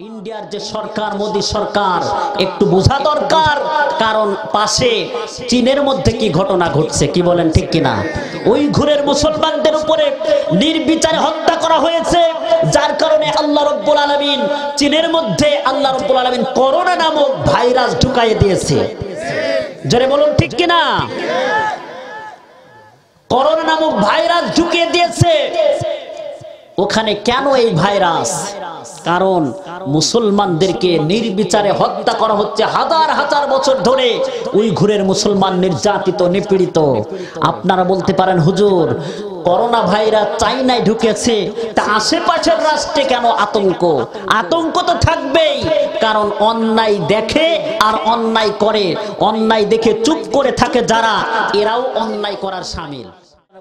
ইন্ডিয়ার যে সরকার মোদি সরকার একটু বোঝা দরকার, কারণ পাশে চীনের মধ্যে কি ঘটনা ঘটছে, কি বলেন ঠিক কিনা? উইঘুরের মুসলমানদের উপরে নির্বিচারে হত্যা করা হয়েছে, যার কারণে আল্লাহ রাব্বুল আলামিন চীনের মধ্যে আল্লাহ রাব্বুল আলামিন করোনা নামক ভাইরাস ঢুকাইয়ে দিয়েছে। জোরে বলুন ঠিক কিনা? করোনা নামক ভাইরাস ঢুকিয়ে দিয়েছে। ওখানে কেন এই ভাইরাস? কারণ মুসলমানদেরকে নির্বিচারে হত্যা করা হচ্ছে হাজার হাজার বছর ধরে। উইঘুরের মুসলমান নির্যাতিত নিপীড়িত। আপনারা বলতে পারেন হুজুর করোনা ভাইরাস চাইনায় ঢুকেছে, তা আশেপাশের রাষ্ট্রে কেন আতঙ্ক? আতঙ্ক তো থাকবেই, কারণ অন্যায় দেখে আর অন্যায় করে, অন্যায় দেখে চুপ করে থাকে যারা, এরাও অন্যায় করার শামিল।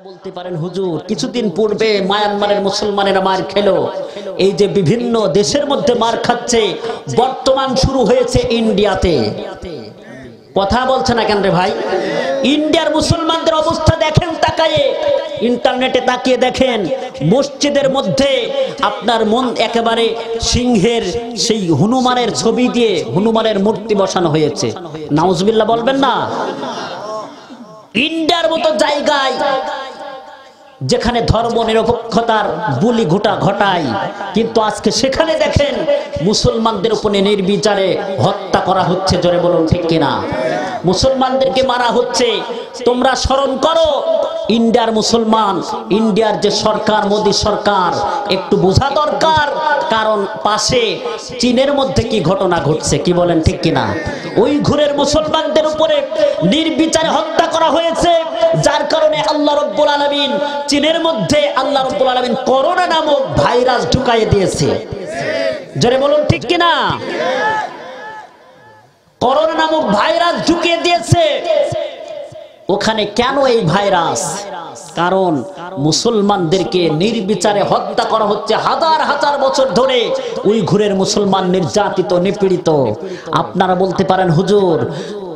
বলতে পারেন হুজুর কিছুদিন পূর্বে মায়ানমারের মুসলমানেরা মার খেলো, এই যে বিভিন্ন দেশের মধ্যে মার খাচ্ছে, বর্তমান শুরু হয়েছে ইন্ডিয়াতে। কথা বলছে না কেন রে ভাই? ইন্ডিয়ার মুসলমানদের অবস্থা দেখেন, তাকায়ে ইন্টারনেটে তাকিয়ে দেখেন, মসজিদের মধ্যে আপনার মন একেবারে সিংহের সেই হনুমানের ছবি দিয়ে হনুমানের মূর্তি বসানো হয়েছে। নাউজুবিল্লাহ বলবেন না? ইন্ডিয়ার মতো জায়গায় যেখানে ধর্ম নিরপেক্ষতার বুলি ঘটায়, কিন্তু আজকে সেখানে দেখেন মুসলমানদের উপরে নির্বিচারে হত্যা করা হচ্ছে। জোরে বলুন ঠিক কিনা? মুসলমানদেরকে মারা হচ্ছে। তোমরা স্মরণ করো ইন্ডিয়ার মুসলমান, ইন্ডিয়ার যে সরকার মোদি সরকার একটু বোঝা দরকার, কারণ পাশে চীনের মধ্যে কি ঘটনা ঘটছে, কি বলেন ঠিক কিনা? উইঘুরের মুসলমানদের উপরে নির্বিচারে হত্যা করা হয়েছে, যার কারণে আল্লাহ রাব্বুল আলামিন চীনের মধ্যে আল্লাহ রাব্বুল আলামিন করোনা নামক ভাইরাস ঢুকাইয়ে দিয়েছে। জোরে বলুন ঠিক কিনা? করোনা নামক ভাইরাস ঢুকিয়ে দিয়েছে। ওখানে কেন এই ভাইরাস? কারণ মুসলমানদেরকে নির্বিচারে হত্যা করা হচ্ছে হাজার হাজার বছর ধরে। উইঘুরের মুসলমান নির্যাতিত নিপীড়িত। আপনারা বলতে পারেন হুজুর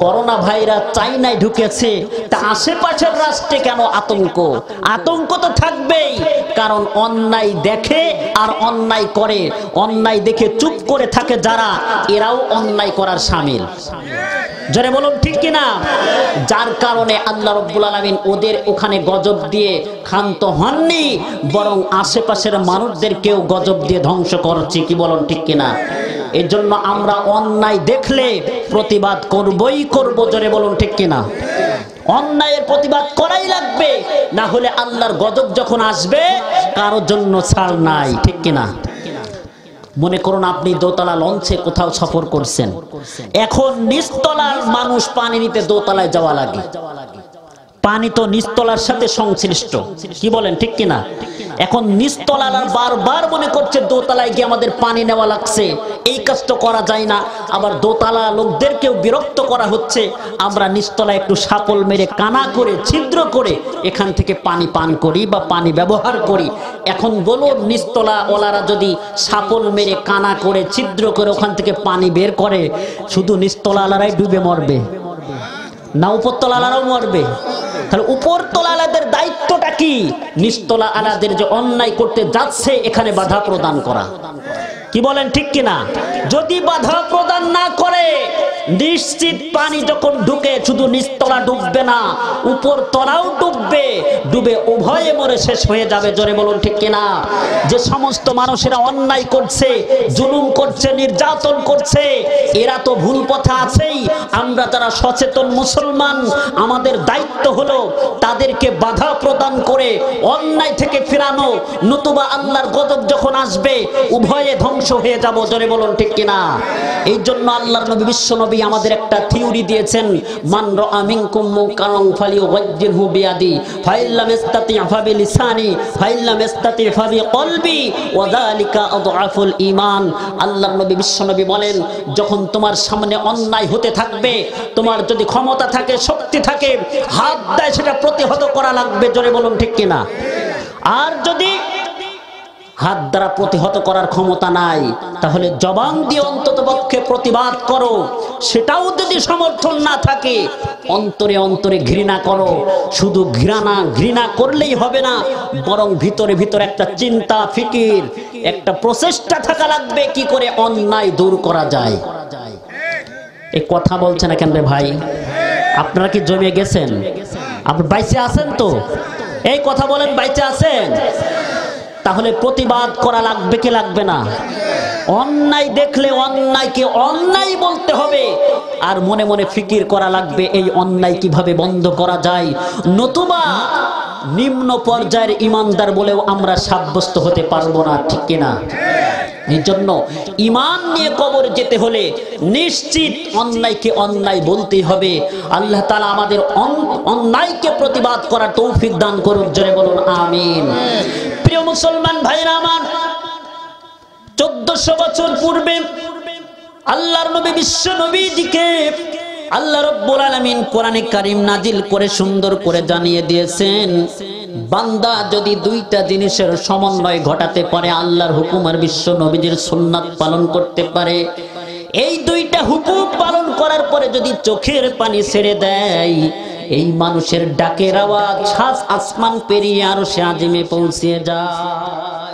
করোনা ভাইরাস চাইনায় ঢুকেছে, তা আশেপাশের রাষ্ট্রে কেন আতঙ্ক? আতঙ্ক তো থাকবেই, কারণ অন্যায় দেখে আর অন্যায় করে, অন্যায় দেখে চুপ করে থাকে যারা, এরাও অন্যায় করার শামিল। জোরে বলুন ঠিক কিনা? যার কারণে আল্লাহ রাব্বুল আলামিন ওদের ওখানে গজব দিয়ে ক্ষান্ত হননি, বরং আশেপাশের মানুষদেরকেও গজব দিয়ে ধ্বংস করছে। কি বলুন ঠিক কিনা? এর জন্য আমরা অন্যায় দেখলে প্রতিবাদ করবই করব। জোরে বলুন ঠিক কিনা? অন্যায়ের প্রতিবাদ করাই লাগবে, না হলে আল্লাহর গজব যখন আসবে কারোর জন্য ছাড় নাই। ঠিক কিনা? মনে করুন আপনি দোতলা লঞ্চে কোথাও সফর করছেন, এখন নিচতলার মানুষ পানি নিতে দোতলায় যাওয়া লাগে। পানি তো নিচতলার সাথে সংশ্লিষ্ট, কি বলেন ঠিক কিনা? এখন নিচতলারা বারবার মনে করছে দোতলায় গিয়ে আমাদের পানি নেওয়া লাগছে, এই কাজ তো করা যায় না। আবার দোতলা লোকদেরকেও বিরক্ত করা হচ্ছে, আমরা নিচতলায় একটু সাপল মেরে কানা করে ছিদ্র করে এখান থেকে পানি পান করি বা পানি ব্যবহার করি। এখন বলুন নিচতলা ওলারা যদি সাপল মেরে কানা করে ছিদ্র করে ওখান থেকে পানি বের করে, শুধু নিচতলা ওলারাই ডুবে মরবে না উপরতলা আলারাও মরবে? তাহলে উপরতলা আলাদের দায়িত্বটা কি? নিচতলা আলাদের যে অন্যায় করতে যাচ্ছে এখানে বাধা প্রদান করা। কি বলেন ঠিক কিনা? যদি বাধা প্রদান না করে, নিশ্চিত পানি যখন ঢুকে শুধু নিচতলা ডুববে না, উপরতলাও ডুববে, ডুবে উভয়ে মরে শেষ হয়ে যাবে। জোরে বলুন ঠিক কিনা? যে সমস্ত মানুষেরা অন্যায় করছে, জুলুম করছে, নির্যাতন করছে, এরা তো ভুল পথে আছেই। আমরা যারা সচেতন মুসলমান, আমাদের দায়িত্ব হলো তাদেরকে বাধা প্রদান করে অন্যায় থেকে ফেরানো, নতুবা আল্লাহর গজব যখন আসবে উভয়ে ধ্বংস হয়ে যাব। জোরে বলুন ঠিক কিনা? এই জন্য আল্লাহর নবী বিশ্ব নবী আমাদের একটা থিওরি দিয়েছেন, মান রাআ মিনকুম মুনকারান ফালিয়ুগাইয়িরহু বিয়াদি ফাইল্লাম ইসতাতি' ফাবিলিসানি ফাইল্লাম ইসতাতি' ফাবিকলবি ওয়া যালিকা আযআফুল ঈমান। আল্লাহর নবী বিশ্ব নবী বলেন, যখন তোমার সামনে অন্যায় হতে থাকবে, তোমার যদি ক্ষমতা থাকে, শক্তি থাকে, হাত দেয় সেটা প্রতিহত করা লাগবে। জোরে বলুন ঠিক কিনা? আর যদি হাত দ্বারা প্রতিহত করার ক্ষমতা নাই, তাহলে জবান দিয়ে অন্তত পক্ষে প্রতিবাদ করো। সেটাও যদি সমর্থন না থাকে, অন্তরে অন্তরে ঘৃণা করো। শুধু ঘৃণা করলেই হবে না, বরং ভিতরে ভিতরে একটা চিন্তা ফিকির, একটা প্রচেষ্টা থাকা লাগবে কি করে অন্যায় দূর করা যায়। এই কথা বলছে না কেন রে ভাই? আপনারা কি জমে গেছেন? আপনি বাইচে আছেন তো? এই কথা বলেন, বাইচে আছেন? তাহলে প্রতিবাদ করা লাগবে কি লাগবে না? অন্যায় দেখলে অন্যায়কে অন্যায় বলতে হবে, আর মনে মনে ফিকির করা লাগবে এই অন্যায় কিভাবে বন্ধ করা যায়, নতুবা নিম্ন পর্যায়ের ইমানদার বলেও আমরা সাব্যস্ত হতে পারবো না, ঠিক কিনা? এই জন্য ঈমান নিয়ে কবর যেতে হলে নিশ্চিত অন্যায়কে অন্যায় বলতেই হবে। আল্লাহ তাআলা আমাদের অন্যায়কে প্রতিবাদ করার তৌফিক দান করুন, জোরে বলুন আমিন। প্রিয় মুসলমান ভাইরা আমার, 1400 বছর পূর্বে আল্লাহর নবী বিশ্ব নবীজিকে আল্লাহ রাব্বুল আলামিন কোরআনে কারীম নাজিল করে সুন্দর করে জানিয়ে দিয়েছেন, বান্দা যদি দুইটা জিনিসের সমন্বয় ঘটাতে পারে, আল্লাহর হুকুম আর বিশ্ব নবীজির সুন্নাত পালন করতে পারে, এই দুইটা হুকুম পালন করার পরে যদি চোখের পানি ছেড়ে দেয়, এই মানুষের ডাকের আওয়াজ আসমান পেরিয়ে আরশে আজিমে পৌঁছে যায়।